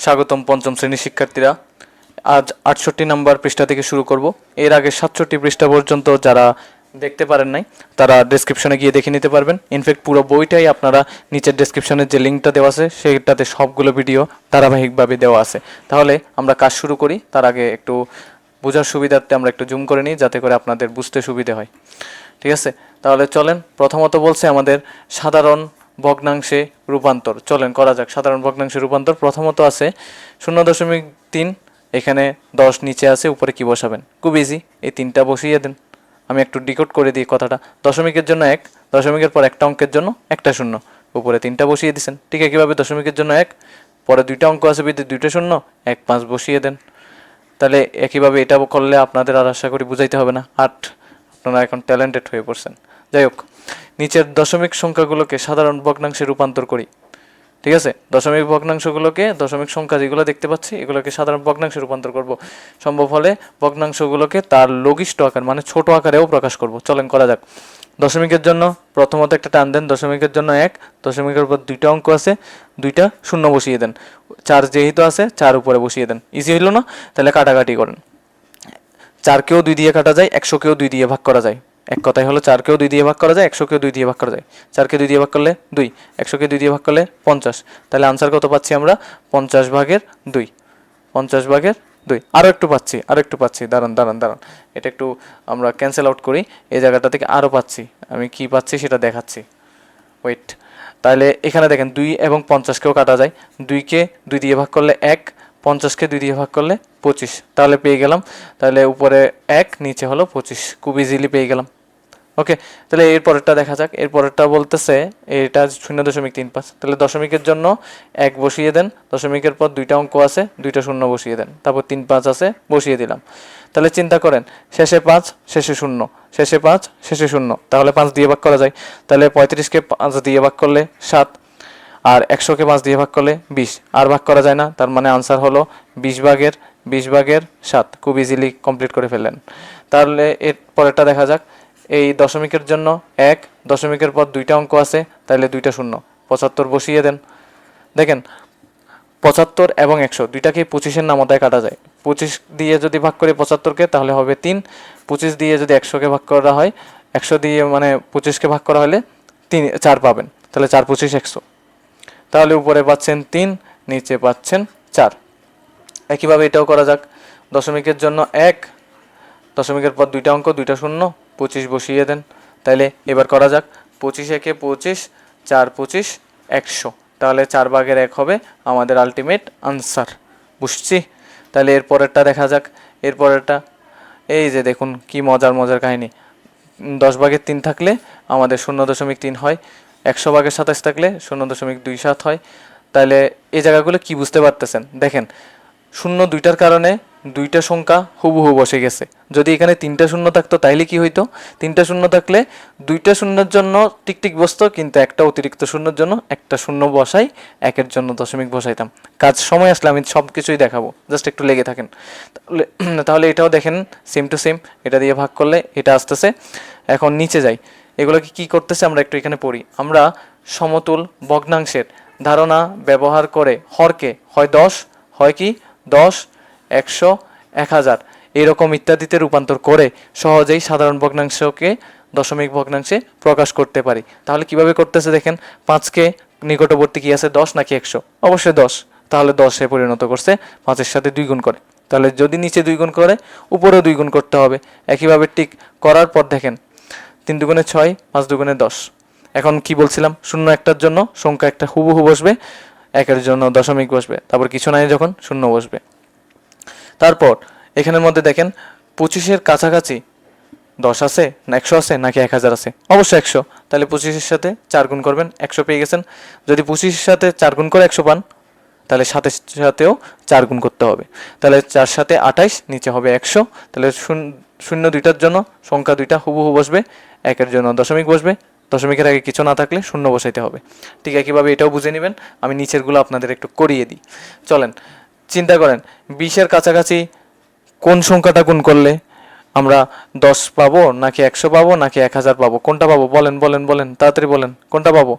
স্বাগতম পঞ্চম শ্রেণীর শিক্ষার্থীরা। আজ ৬৮ নম্বর পৃষ্ঠা থেকে শুরু করব। এর আগে ৬৭ পৃষ্ঠা পর্যন্ত যারা দেখতে পারেন নাই তারা ডেসক্রিপশনে গিয়ে দেখে নিতে পারবেন। ইনফ্যাক্ট পুরো বইটাই আপনারা নিচের ডেসক্রিপশনের যে লিঙ্কটা দেওয়া আছে সেইটাতে সবগুলো ভিডিও ধারাবাহিকভাবে দেওয়া আছে। তাহলে আমরা কাজ শুরু করি। তার আগে একটু বোঝার সুবিধার্থে আমরা একটু জুম করে নিই যাতে করে আপনাদের বুঝতে সুবিধে হয়। ঠিক আছে, তাহলে চলেন। প্রথমত বলছে আমাদের সাধারণ ভগ্নাংশে রূপান্তর। চলেন করা যাক সাধারণ ভগ্নাংশে রূপান্তর। প্রথমত আছে 0.3, এখানে 10 নিচে আছে, উপরে কি বসাবেন? খুব ইজি, এই 3টা বসিয়ে দেন। আমি একটু ডিকোড করে দিই কথাটা। দশমিকের জন্য 1, দশমিকের পর একটা অঙ্কের জন্য একটা শূন্য, উপরে 3টা বসিয়ে দিয়েছেন। ঠিক একইভাবে দশমিকের জন্য 1, পরে 2টা অঙ্ক আছে বিদ্যুৎ 2টা শূন্য, 1 5 বসিয়ে দেন। তাহলে একইভাবে এটা করলে আপনাদের আর আশা করি বুঝাইতে হবে না। 8, আপনারা এখন ট্যালেন্টেড হয়ে পড়ছেন। যাই হোক, নিচের দশমিক সংখ্যাগুলোকে সাধারণ ভগ্নাংশে রূপান্তর করি। ঠিক আছে, দশমিক ভগ্নাংশগুলোকে, দশমিক সংখ্যা যেগুলো দেখতে পাচ্ছি এগুলোকে সাধারণ ভগ্নাংশে রূপান্তর করব। সম্ভব হলে ভগ্নাংশগুলোকে তার লঘিষ্ঠ আকার মানে ছোট আকারেও প্রকাশ করব। চলেন করা যাক। দশমিকের জন্য প্রথমত একটা টান দেন। দশমিকের জন্য 1, দশমিকের উপর 2টা অঙ্ক আছে, 2টা শূন্য বসিয়ে দেন। 4 যেহেতু আছে 4 উপরে বসিয়ে দেন। ইজি হইল না? তাহলে কাটাকাটি করেন। 4কেও 2 দিয়ে কাটা যায়, 100কেও 2 দিয়ে ভাগ করা যায়। এক কথাই হলো 4কেও 2 দিয়ে ভাগ করা যায়, 100কেও 2 দিয়ে ভাগ করা যায়। 4কে 2 দিয়ে ভাগ করলে 2, 100কে 2 দিয়ে ভাগ করলে 50। তাহলে আনসার কত পাচ্ছি আমরা? 50/2। 50/2। আরও একটু পাচ্ছি। দাঁড়ান। এটা একটু আমরা ক্যান্সেল আউট করি। এই জায়গাটা থেকে আরও পাচ্ছি। আমি কি পাচ্ছি সেটা দেখাচ্ছি। ওয়েট। তাহলে এখানে দেখেন 2 এবং 50কেও কাটা যায়। 2কে 2 দিয়ে ভাগ করলে 1, 50কে 2 দিয়ে ভাগ করলে 25। তাহলে পেয়ে গেলাম। তাহলে উপরে 1, নিচে হলো 25। খুব ইজিলি পেয়ে গেলাম। ওকে, তাহলে এর পরেরটা দেখা যাক। এর পরেরটা বলতেছে এটা 0.35। তাহলে দশমিকের জন্য 1 বসিয়ে দেন। দশমিকের পর 2টা অঙ্ক আছে, 2টা শূন্য বসিয়ে দেন। তারপর 3 5 আছে, বসিয়ে দিলাম। তাহলে চিন্তা করেন, শেষে 5 শেষে 0, শেষে 5 শেষে 0, তাহলে 5 দিয়ে ভাগ করা যায়। তাহলে 35কে 5 দিয়ে ভাগ করলে 7, আর 100কে 5 দিয়ে ভাগ করলে 20। আর ভাগ করা যায় না, তার মানে আনসার হলো 20/7। খুব ইজিলি কমপ্লিট করে ফেললেন। তাহলে এর পরেরটা দেখা যাক। এই দশমিকের জন্য 1, দশমিকের পর 2টা অঙ্ক আছে, তাহলে 2টা শূন্য, 75 বসিয়ে দেন। দেখেন 75 এবং 100 দুইটাকে 25-এর নামতায় কাটা যায়। 25 দিয়ে যদি ভাগ করি 75কে তাহলে হবে 3, 25 দিয়ে যদি 100কে ভাগ করা হয়, 100 দিয়ে মানে 25কে ভাগ করা হলে 4 পাবেন। তাহলে 4 25 100। তাহলে উপরে পাচ্ছেন 3, নিচে পাচ্ছেন 4। একইভাবে এটাও করা যাক। দশমিকের জন্য 1, দশমিকের পর 2টা অঙ্ক, 2টা শূন্য, 25 বসিয়ে দেন। তাহলে এবার করা যাক। 25 একে 25, 4 25 100। তাহলে 4/1 হবে আমাদের আলটিমেট আনসার। বুঝছি? তাহলে এর পরেরটা দেখা যাক। এর পরেরটা এই যে দেখুন কি মজার কাহিনী। 10/3 থাকলে আমাদের 0.3 হয়, 100/27 থাকলে 0.27 হয়। তাহলে এই জায়গাগুলো কি বুঝতে পারতেছেন? দেখেন 0 2টার কারণে 2টা সংখ্যা হুবহু বসে গেছে। যদি এখানে 3টা শূন্য থাকতো তাইলে কি হইতো? 3টা শূন্য থাকলে 2টা শূন্যের জন্য টিকটিক বসতো, কিন্তু একটা অতিরিক্ত শূন্যের জন্য একটা শূন্য বসাই, 1-এর জন্য দশমিক বসাইতাম। কাজ সময় আসলে আমি সব কিছুই দেখাবো, জাস্ট একটু লেগে থাকেন। তাহলে এটাও দেখেন সেম টু সেম। এটা দিয়ে ভাগ করলে এটা আসতেছে। এখন নিচে যাই। এগুলোকে কি করতেছে আমরা একটু এখানে পড়ি। আমরা সমতুল ভগ্নাংশের ধারণা ব্যবহার করে হরকে হয় 10, হয় কি 10, 100, 1000 এরকম ইত্যাদিতে রূপান্তর করে সহজেই সাধারণ ভগ্নাংশকে দশমিক ভগ্নাংশে প্রকাশ করতে পারি। তাহলে কিভাবে করতেছে দেখেন। 5কে নিকটবর্তী কি আছে, 10 নাকি 100? অবশ্যই 10। তাহলে 10-এ পরিণত করছে 5-এর সাথে 2 গুণ করে। তাহলে যদি নিচে 2 গুণ করে উপরেও 2 গুণ করতে হবে। একইভাবে ঠিক করার পর দেখেন 3 দুগুণে 6, 5 দুগুণে 10। এখন কি বলছিলাম, 0 একটার জন্য সংখ্যা একটা হুবহু বসবে, 1-এর জন্য দশমিক বসবে, তারপর কিছু নাই যখন 0 বসবে। তারপর এখানের মধ্যে দেখেন 25-এর কাছাকাছি 10 আছে না 100 আছে নাকি 1000 আছে? অবশ্যই 100। তাহলে 25-এর সাথে 4 গুণ করবেন, 100 পেয়ে গেছেন। যদি 25-এর সাথে 4 গুণ করে 100 পান, তাহলে 7-এর সাথেও 4 গুণ করতে হবে। তাহলে 4 7 28, নিচে হবে 100। তাহলে 0 2টার জন্য সংখ্যা 2টা হুবহু বসবে, 1-এর জন্য দশমিক বসবে, দশমিকের আগে কিছু না থাকলে 0 বসাইতে হবে। ঠিক একইভাবে এটাও বুঝে নেবেন। আমি নিচেরগুলো আপনাদের একটু করিয়ে দিই। চলেন চিন্তা করেন 20-এর কাছাকাছি কোন সংখ্যাটা গুণ করলে আমরা 10 পাবো, নাকি 100 পাবো, নাকি 1000 পাবো? কোনটা পাবো? বলেন তাড়াতাড়ি বলেন, কোনটা পাবো?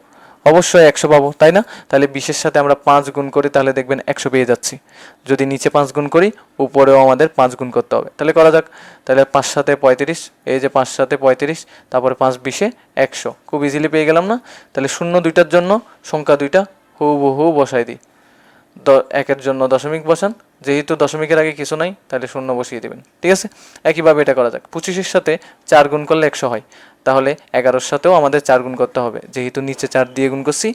অবশ্যই 100 পাবো, তাই না? তাহলে 20-এর সাথে আমরা 5 গুণ করি, তাহলে দেখবেন 100 পেয়ে যাচ্ছি। যদি নিচে 5 গুণ করি, উপরেও আমাদের 5 গুণ করতে হবে। তাহলে করা যাক। তাহলে 5 সাথে 35, এই যে 5 সাথে 35, তারপরে 5 20-এ 100, খুব ইজিলি পেয়ে গেলাম না? তাহলে শূন্য দুইটার জন্য সংখ্যা দুইটা হুবহু বসাই দিই। একের জন্য দশমিক বসান, যেহেতু দশমিকের আগে কিছু নাই তাহলে শূন্য বসিয়ে দেবেন, ঠিক আছে? একইভাবে এটা করা যাক। 25-এর সাথে 4 গুণ করলে 100 হয়, তাহলে 11-র সাথেও আমাদের 4 গুণ করতে হবে, যেহেতু নিচে 4 দিয়ে গুণ করছি,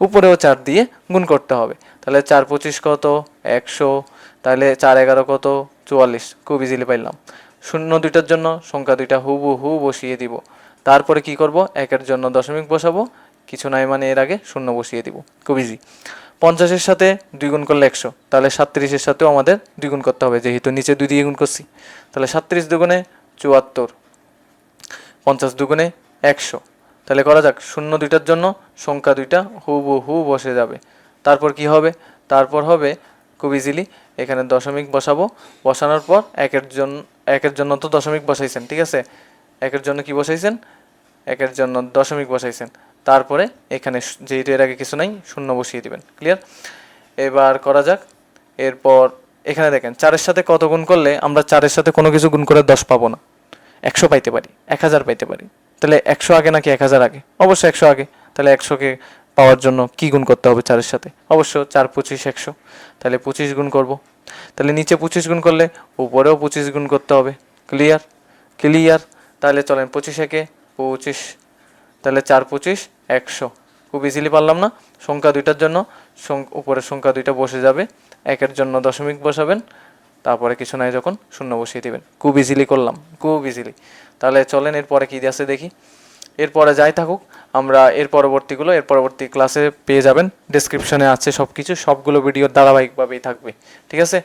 উপরেও 4 দিয়ে গুণ করতে হবে। তাহলে 4 25 কত? 100। তাহলে 4 11 কত? 44। খুব ইজিলি পাইলাম। শূন্য দুইটার জন্য সংখ্যা দুইটা হুবহু বসিয়ে দিব। তারপরে কি করব? একের জন্য দশমিক বসাবো, কিছু নাই মানে এর আগে শূন্য বসিয়ে দিব। খুব ইজি। 50-এর সাথে 2 গুণ করলে 100, তাহলে 37-এর সাথেও আমাদের 2 গুণ করতে হবে, যেহেতু নিচে 2 দিয়ে গুণ করছি। তাহলে 37 দুগুণে 74, 50 দুগুণে 100। তাহলে করা যাক। শূন্য দুইটার জন্য সংখ্যা দুইটা হুবহু বসে যাবে। তারপর কি হবে? তারপর হবে খুব ইজিলি, এখানে দশমিক বসাবো। বসানোর পর একের জন্য তো দশমিক বসাইছেন, ঠিক আছে? একের জন্য কি বসাইছেন? একের জন্য দশমিক বসাইছেন। তারপরে এখানে যেহেতু এর আগে কিছু নাই, শূন্য বসিয়ে দিবেন। ক্লিয়ার? এবার করা যাক। এরপর এখানে দেখেন 4-এর সাথে কত গুণ করলে আমরা 4-এর সাথে কোনো কিছু গুণ করে 10 পাবো না, 100 পাইতে পারি, 1000 পাইতে পারি। তাহলে 100 আগে নাকি 1000 আগে? অবশ্যই 100 আগে। তাহলে 100-কে পাওয়ার জন্য কি গুণ করতে হবে 4-এর সাথে? অবশ্য 4 25 100। তাহলে 25 গুণ করব। তাহলে নিচে 25 গুণ করলে উপরেও 25 গুণ করতে হবে। ক্লিয়ার? ক্লিয়ার? তাহলে চলেন 25 একে 25, তাহলে 4 25 100। খুব ইজিলি পারলাম না? সংখ্যা দুইটার জন্য উপরের সংখ্যা দুইটা বসে যাবে, একের জন্য দশমিক বসাবেন, তারপরে কিছু নাই যখন শূন্য বসিয়ে দেবেন। খুব ইজিলি করলাম, খুব ইজিলি। তাহলে চলেন এরপরে কী আছে দেখি। এরপরে যাই থাকুক, আমরা এর পরবর্তী ক্লাসে পেয়ে যাবেন। ডেসক্রিপশনে আছে সব কিছু, সবগুলো ভিডিওর ধারাবাহিকভাবেই থাকবে, ঠিক আছে?